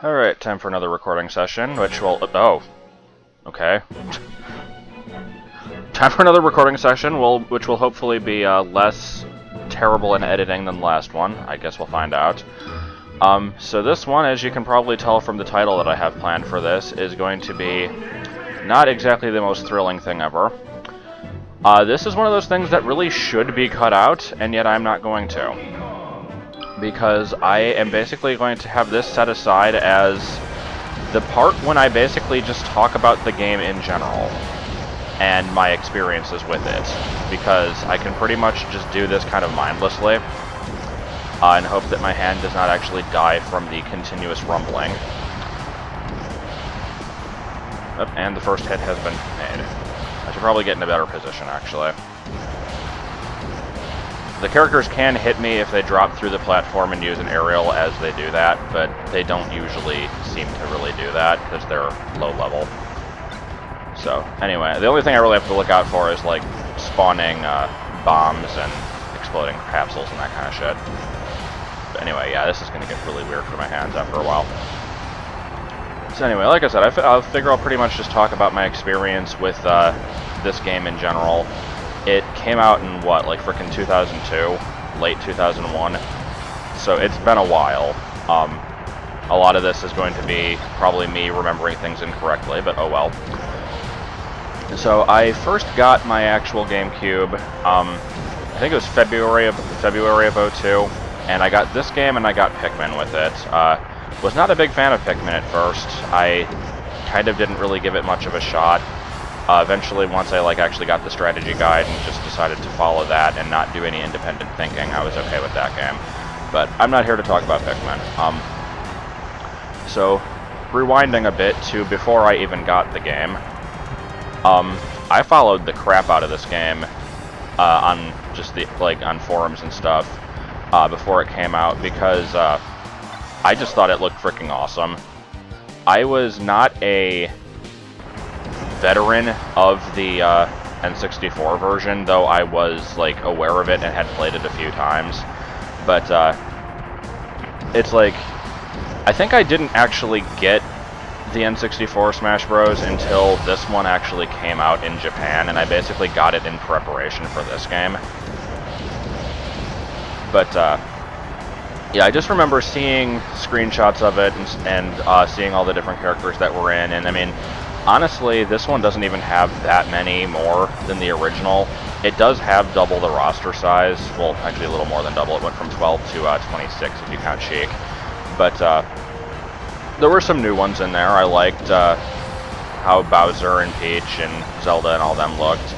Alright, time for another recording session, which will... Oh. Okay. Time for another recording session, which will hopefully be less terrible in editing than the last one. I guess we'll find out. So this one, as you can probably tell from the title that I have planned for this, is going to be not exactly the most thrilling thing ever. This is one of those things that really should be cut out, and yet I'm not going to. Because I am basically going to have this set aside as the part when I basically just talk about the game in general and my experiences with it. Because I can pretty much just do this kind of mindlessly and hope that my hand does not actually die from the continuous rumbling. Oh, and the first hit has been made. I should probably get in a better position, actually. The characters can hit me if they drop through the platform and use an aerial as they do that, but they don't usually seem to really do that because they're low level. So, anyway, the only thing I really have to look out for is, like, spawning bombs and exploding capsules and that kind of shit. But anyway, yeah, this is going to get really weird for my hands after a while. So anyway, like I said, I figure I'll pretty much just talk about my experience with this game in general. It came out in, what, like frickin' 2002? Late 2001? So it's been a while. A lot of this is going to be probably me remembering things incorrectly, but oh well. So I first got my actual GameCube, I think it was February of 02, and I got this game and I got Pikmin with it. Was not a big fan of Pikmin at first. I kind of didn't really give it much of a shot. Eventually, once I actually got the strategy guide and just decided to follow that and not do any independent thinking, I was okay with that game. But I'm not here to talk about Pikmin. So, rewinding a bit to before I even got the game, I followed the crap out of this game on just on forums and stuff before it came out because I just thought it looked freaking awesome. I was not a veteran of the N64 version, though I was aware of it and had played it a few times. But it's I think I didn't actually get the N64 Smash Bros. Until this one actually came out in Japan, and I basically got it in preparation for this game. But yeah, I just remember seeing screenshots of it and seeing all the different characters that were in, and I mean, honestly, this one doesn't even have that many more than the original. It does have double the roster size. Well, actually a little more than double. It went from 12 to 26 if you count Sheik. But there were some new ones in there. I liked how Bowser and Peach and Zelda and all them looked.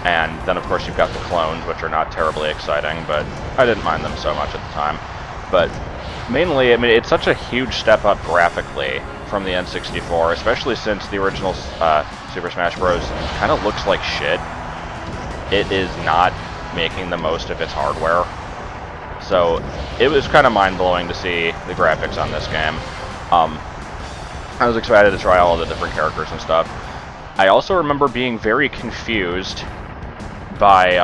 And then, of course, you've got the clones, which are not terribly exciting, but I didn't mind them so much at the time. But mainly, I mean, it's such a huge step up graphically from the N64, especially since the original Super Smash Bros. Kind of looks like shit. It is not making the most of its hardware. So it was kind of mind-blowing to see the graphics on this game. I was excited to try all of the different characters and stuff. I also remember being very confused by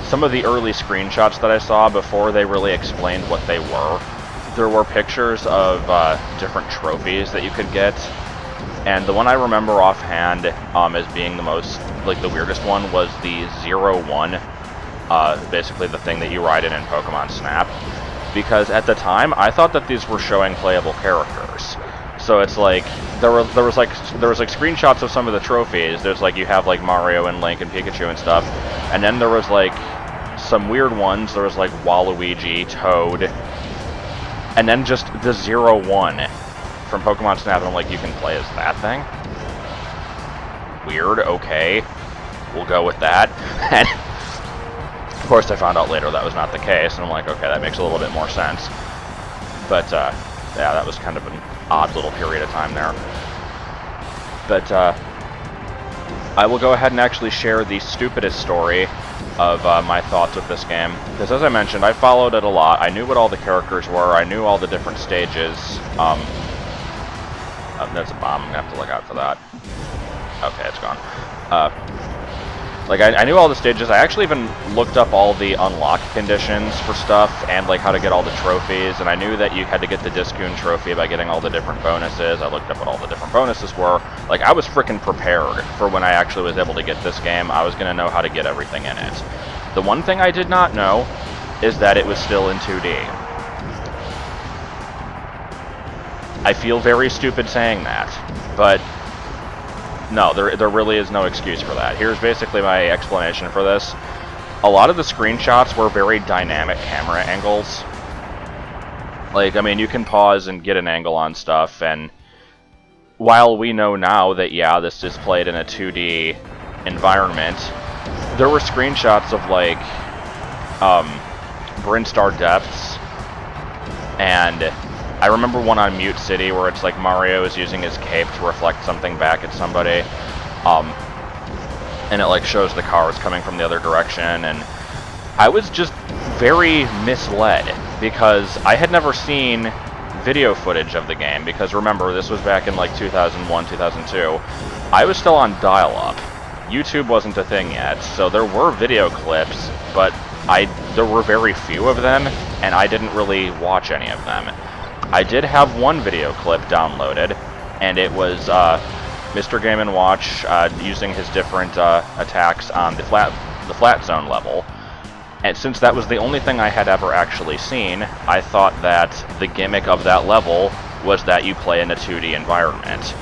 some of the early screenshots that I saw before they really explained what they were. There were pictures of different trophies that you could get, and the one I remember offhand as being the most, the weirdest one was the 01, basically the thing that you ride in Pokemon Snap, because at the time I thought that these were showing playable characters. So it's there was screenshots of some of the trophies. There's you have Mario and Link and Pikachu and stuff, and then there was some weird ones. There was Waluigi, Toad, and then just the 01 from Pokemon Snap, and I'm you can play as that thing? Weird, okay. We'll go with that. And of course I found out later that was not the case, and I'm okay, that makes a little bit more sense. But, yeah, that was kind of an odd little period of time there. But, I will go ahead and actually share the stupidest story of my thoughts with this game. Because as I mentioned, I followed it a lot. I knew what all the characters were. I knew all the different stages. There's a bomb. I'm going to have to look out for that. Okay, it's gone. Like, I knew all the stages. I actually even looked up all the unlock conditions for stuff and, like, how to get all the trophies. And I knew that you had to get the Discoon trophy by getting all the different bonuses. I looked up what all the different bonuses were. Like, I was freaking prepared for when I actually was able to get this game. I was going to know how to get everything in it. The one thing I did not know is that it was still in 2D. I feel very stupid saying that, but no, there really is no excuse for that. Here's basically my explanation for this. A lot of the screenshots were very dynamic camera angles. Like, I mean, you can pause and get an angle on stuff, and while we know now that, yeah, this is played in a 2D environment, there were screenshots of, like, Brinstar Depths, and I remember one on Mute City where it's like Mario is using his cape to reflect something back at somebody, and it like shows the cars coming from the other direction, and I was just very misled because I had never seen video footage of the game, because remember, this was back in like 2001, 2002. I was still on dial-up. YouTube wasn't a thing yet, so there were video clips, but there were very few of them, and I didn't really watch any of them. I did have one video clip downloaded, and it was Mr. Game & Watch using his different attacks on the flat zone level. And since that was the only thing I had ever actually seen, I thought that the gimmick of that level was that you play in a 2D environment.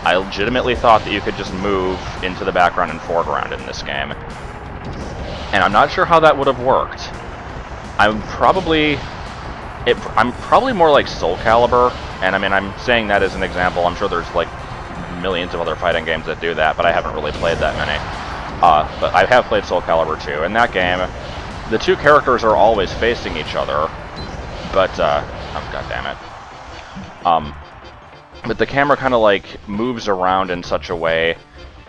I legitimately thought that you could just move into the background and foreground in this game. And I'm not sure how that would have worked. I'm probably more like Soul Calibur, and I mean, I'm saying that as an example. I'm sure there's like millions of other fighting games that do that, but I haven't really played that many. But I have played Soul Calibur 2. In that game, the two characters are always facing each other, but, oh, god damn it. But the camera kind of like moves around in such a way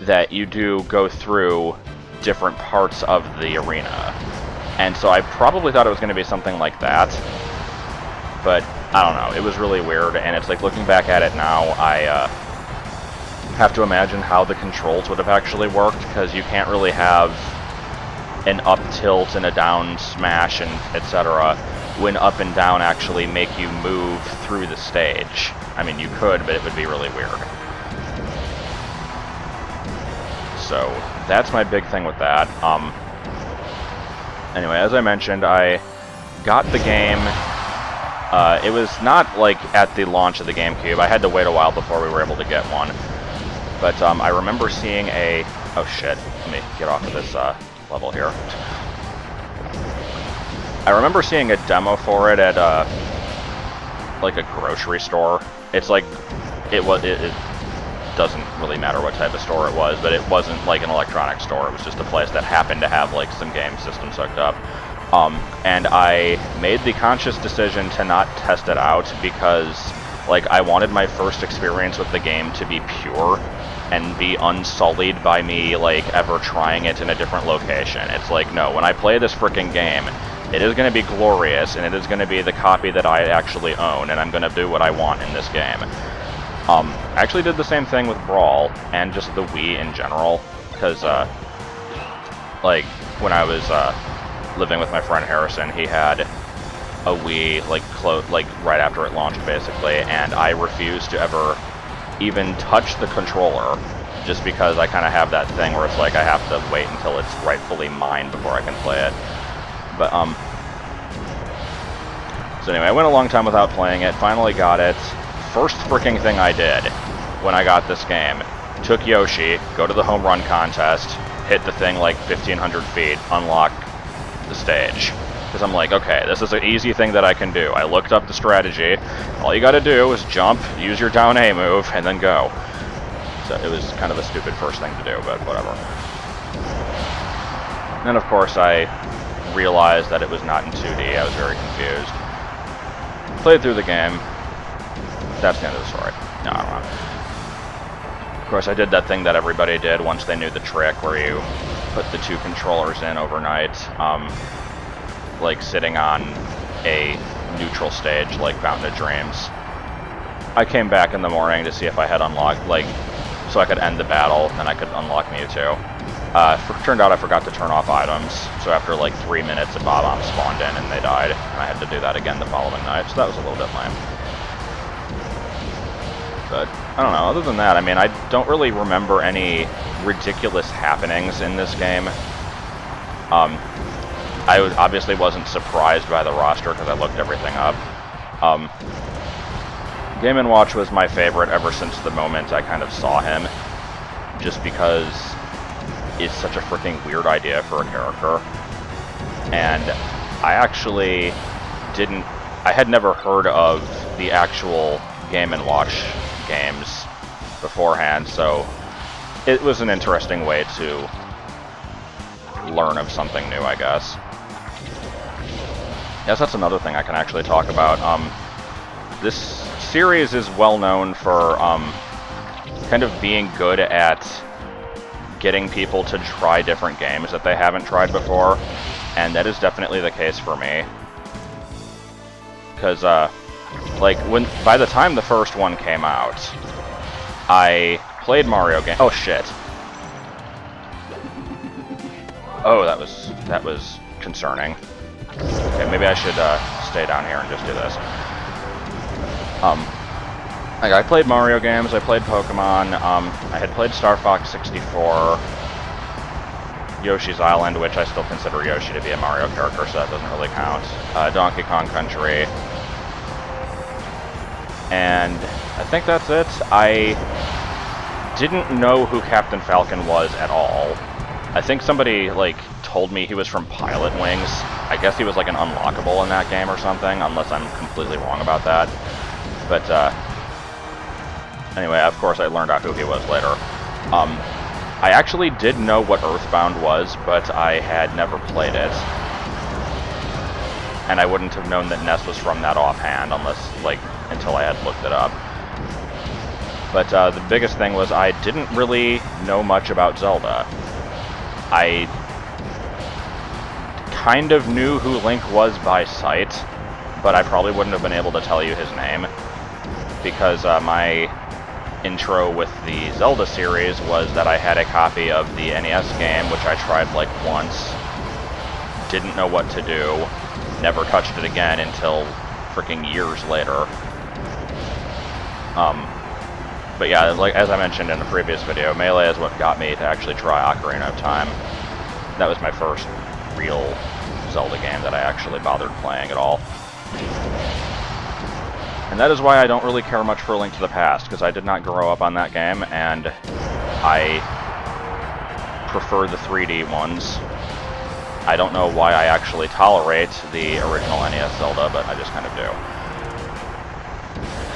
that you do go through different parts of the arena. And so I probably thought it was going to be something like that. But, I don't know, it was really weird, and it's like, looking back at it now, I have to imagine how the controls would have actually worked, because you can't really have an up tilt and a down smash and etc. when up and down actually make you move through the stage. I mean, you could, but it would be really weird. So, that's my big thing with that. Anyway, as I mentioned, I got the game. It was not, like, at the launch of the GameCube. I had to wait a while before we were able to get one. But, I remember seeing a... Oh, shit. Let me get off of this, level here. I remember seeing a demo for it at, like, a grocery store. It's like... It doesn't really matter what type of store it was, but it wasn't, like, an electronics store. It was just a place that happened to have, like, some game systems hooked up. And I made the conscious decision to not test it out because, like, I wanted my first experience with the game to be pure and be unsullied by me, like, ever trying it in a different location. It's like, no, when I play this frickin' game, it is going to be glorious, and it is going to be the copy that I actually own, and I'm going to do what I want in this game. I actually did the same thing with Brawl, and just the Wii in general, because, like, when I was, living with my friend Harrison, he had a Wii, like right after it launched, basically, and I refused to ever even touch the controller, just because I kind of have that thing where it's like I have to wait until it's rightfully mine before I can play it. But, so anyway, I went a long time without playing it, finally got it. First freaking thing I did when I got this game, took Yoshi, go to the home run contest, hit the thing like 1,500 feet, unlock the stage. Because I'm like, okay, this is an easy thing that I can do. I looked up the strategy. All you gotta do is jump, use your down A move, and then go. So it was kind of a stupid first thing to do, but whatever. And then, of course, I realized that it was not in 2D. I was very confused. Played through the game. That's the end of the story. No, I don't know. Of course, I did that thing that everybody did once they knew the trick, where you put the two controllers in overnight, like sitting on a neutral stage like Fountain of Dreams. I came back in the morning to see if I had unlocked, like, so I could end the battle, and I could unlock Mewtwo. Turned out I forgot to turn off items, so after like 3 minutes, a Bob-omb spawned in and they died, and I had to do that again the following night, so that was a little bit lame. But, I don't know, other than that, I mean, I don't really remember any ridiculous happenings in this game. I obviously wasn't surprised by the roster because I looked everything up. Game & Watch was my favorite ever since the moment I kind of saw him, just because it's such a freaking weird idea for a character. And I actually I had never heard of the actual Game & Watch games beforehand, so it was an interesting way to learn of something new, I guess. Yes, that's another thing I can actually talk about. This series is well known for kind of being good at getting people to try different games that they haven't tried before, and that is definitely the case for me. Because, like, by the time the first one came out, I played Mario games. Oh shit! Oh, that was concerning. Okay, maybe I should stay down here and just do this. Like, I played Mario games, I played Pokemon, I had played Star Fox 64, Yoshi's Island, which I still consider Yoshi to be a Mario character, so that doesn't really count, Donkey Kong Country, and I think that's it. I didn't know who Captain Falcon was at all. I think somebody, like, told me he was from Pilot Wings. I guess he was, like, an unlockable in that game or something, unless I'm completely wrong about that. But, anyway, of course I learned out who he was later. I actually did know what Earthbound was, but I had never played it. And I wouldn't have known that Ness was from that offhand, unless, like, until I had looked it up. But, the biggest thing was I didn't really know much about Zelda. I kind of knew who Link was by sight, but I probably wouldn't have been able to tell you his name, because my intro with the Zelda series was that I had a copy of the NES game, which I tried like once, didn't know what to do, never touched it again until freaking years later. But yeah, like as I mentioned in the previous video, Melee is what got me to actually try Ocarina of Time. That was my first real Zelda game that I actually bothered playing at all. And that is why I don't really care much for Link to the Past, because I did not grow up on that game, and I prefer the 3D ones. I don't know why I actually tolerate the original NES Zelda, but I just kind of do.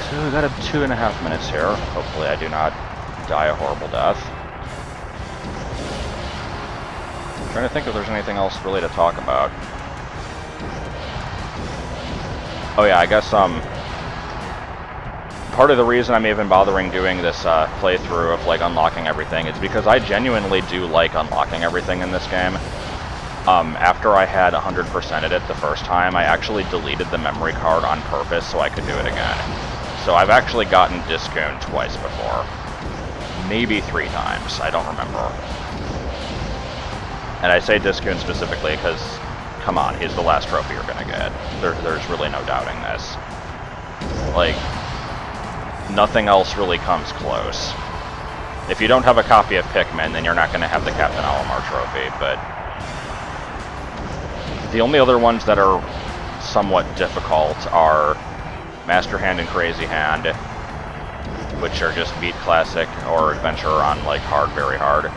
So we got 2.5 minutes here. Hopefully I do not die a horrible death. I'm trying to think if there's anything else really to talk about. Oh yeah, I guess part of the reason I'm even bothering doing this playthrough of like unlocking everything is because I genuinely do like unlocking everything in this game. After I had 100%ed it the first time, I actually deleted the memory card on purpose so I could do it again. So I've actually gotten Discoon twice before. Maybe 3 times, I don't remember. And I say Discoon specifically because, come on, he's the last trophy you're gonna get. There's really no doubting this. Like, nothing else really comes close. If you don't have a copy of Pikmin, then you're not gonna have the Captain Olimar trophy, but the only other ones that are somewhat difficult are Master Hand and Crazy Hand, which are just beat Classic or Adventure on like hard, very hard.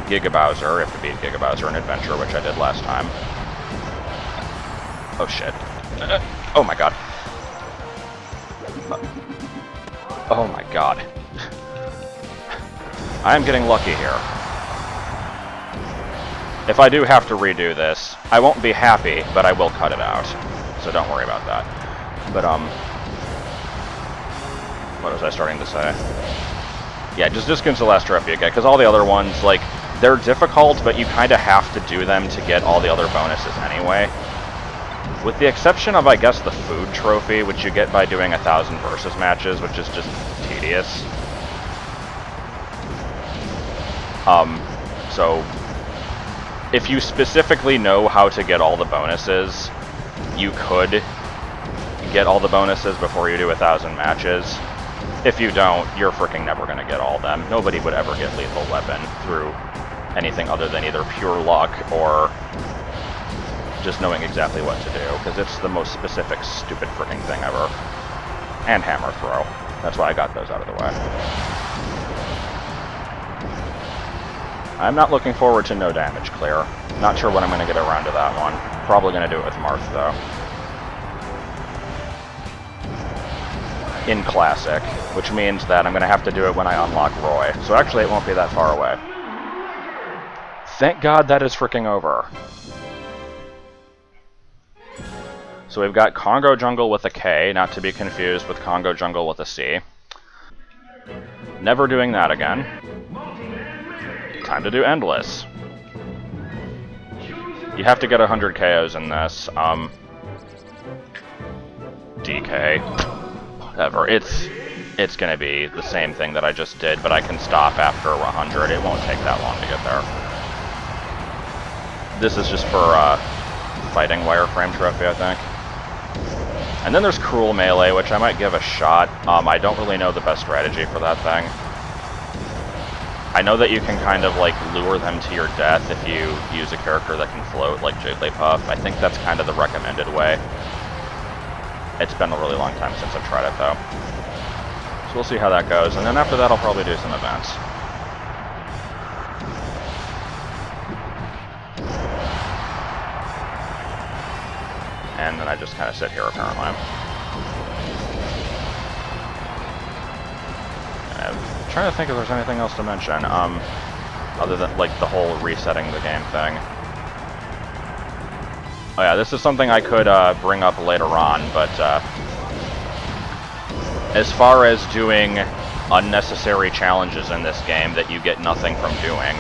Giga Bowser, you have to beat Giga Bowser in Adventure, which I did last time. Oh shit. Oh my god. Oh my god. I am getting lucky here. If I do have to redo this, I won't be happy, but I will cut it out. So don't worry about that. But, what was I starting to say? Yeah, just Discoon's the last trophy you get, because all the other ones, like, they're difficult, but you kind of have to do them to get all the other bonuses anyway. With the exception of, I guess, the food trophy, which you get by doing 1,000 versus matches, which is just tedious. So, if you specifically know how to get all the bonuses, you could get all the bonuses before you do 1,000 matches. If you don't, you're freaking never going to get all of them. Nobody would ever get Lethal Weapon through anything other than either pure luck or just knowing exactly what to do, because it's the most specific, stupid freaking thing ever. And Hammer Throw. That's why I got those out of the way. I'm not looking forward to no damage clear. Not sure when I'm going to get around to that one. Probably going to do it with Marth, though. In Classic, which means that I'm going to have to do it when I unlock Roy. So actually, it won't be that far away. Thank God that is freaking over. So we've got Congo Jungle with a K, not to be confused with Congo Jungle with a C. Never doing that again. Time to do Endless. You have to get 100 KOs in this. DK. Whatever. It's gonna be the same thing that I just did, but I can stop after 100. It won't take that long to get there. This is just for fighting wireframe trophy, I think. And then there's Cruel Melee, which I might give a shot. I don't really know the best strategy for that thing. I know that you can kind of like lure them to your death if you use a character that can float, like Jigglypuff. I think that's kind of the recommended way. It's been a really long time since I've tried it, though. So we'll see how that goes, and then after that I'll probably do some events. And then I just kind of sit here, apparently. I'm trying to think if there's anything else to mention, other than, like, the whole resetting the game thing. Oh yeah, this is something I could bring up later on, but as far as doing unnecessary challenges in this game that you get nothing from doing,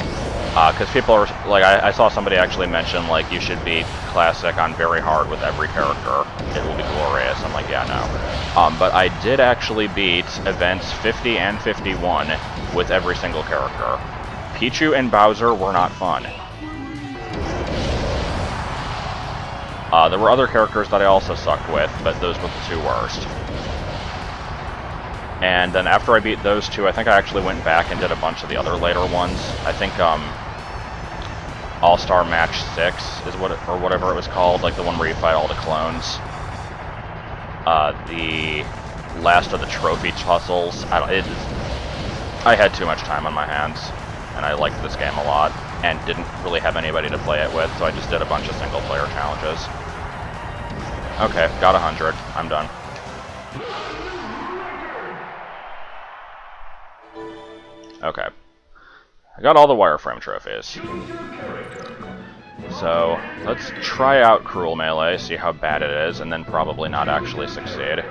because people are, like, I saw somebody actually mention, like, you should beat Classic on very hard with every character. It will be glorious. I'm like, yeah, no. But I did actually beat events 50 and 51 with every single character. Pichu and Bowser were not fun. There were other characters that I also sucked with, but those were the two worst. And then after I beat those two, I think I actually went back and did a bunch of the other later ones. I think All-Star Match 6 is what it, or whatever it was called, like the one where you fight all the clones. The last of the trophy tussles. I had too much time on my hands, and I liked this game a lot, and didn't really have anybody to play it with, so I just did a bunch of single-player challenges. Okay, got 100. I'm done. Okay. I got all the wireframe trophies. So, let's try out Cruel Melee, see how bad it is, and then probably not actually succeed.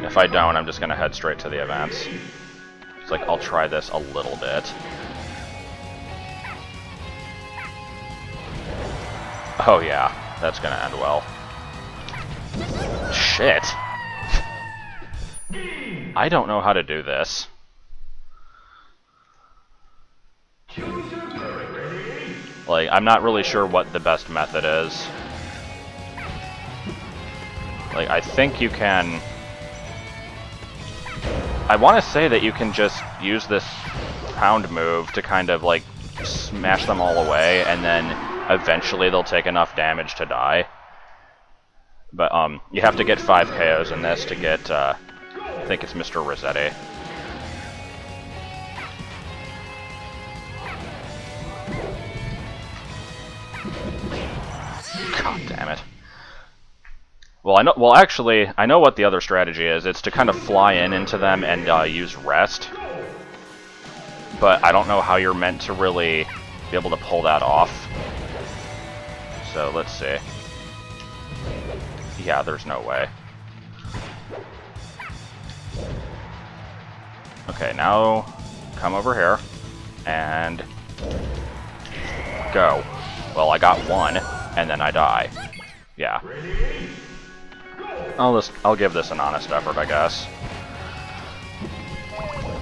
If I don't, I'm just gonna head straight to the events. It's like, I'll try this a little bit. Oh yeah, that's gonna end well. Shit! I don't know how to do this. Like, I'm not really sure what the best method is. Like, I think you can... I want to say that you can just use this pound move to kind of, like, smash them all away, and then eventually they'll take enough damage to die. But, you have to get 5 KOs in this to get, I think it's Mr. Rossetti. God damn it. Well, actually, I know what the other strategy is. It's to kind of fly into them and use rest. But I don't know how you're meant to really be able to pull that off. So, let's see. Yeah, there's no way. Okay, now come over here and go. Well, I got one, and then I die. Yeah. I'll give this an honest effort, I guess.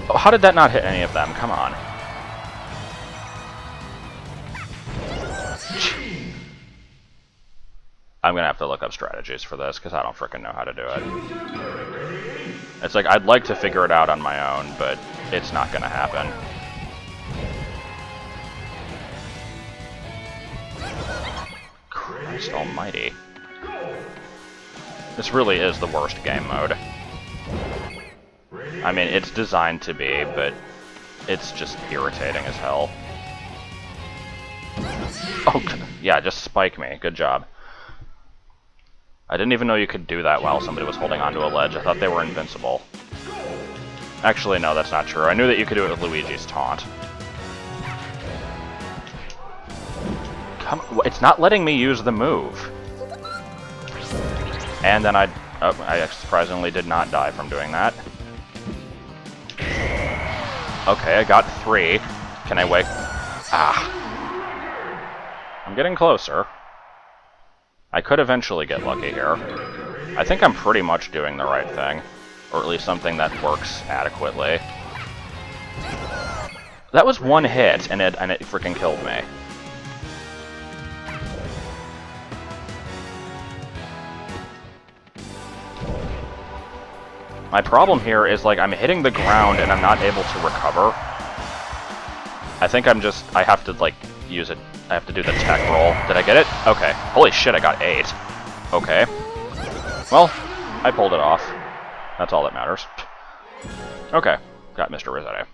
Oh, how did that not hit any of them? Come on. I'm gonna have to look up strategies for this, because I don't frickin' know how to do it. It's like, I'd like to figure it out on my own, but it's not gonna happen. Christ almighty. This really is the worst game mode. I mean, it's designed to be, but it's just irritating as hell. Oh, yeah, just spike me. Good job. I didn't even know you could do that while somebody was holding onto a ledge. I thought they were invincible. Actually, no, that's not true. I knew that you could do it with Luigi's taunt. Come, it's not letting me use the move. And then I surprisingly did not die from doing that. Okay, I got 3. Can I wake? Ah. I'm getting closer. I could eventually get lucky here. I think I'm pretty much doing the right thing. Or at least something that works adequately. That was 1 hit, and it freaking killed me. My problem here is, like, I'm hitting the ground and I'm not able to recover. I think I have to, like, use it. I have to do the tech roll. Did I get it? Okay. Holy shit, I got 8. Okay. Well, I pulled it off. That's all that matters. Okay. Got Mr. Rosette.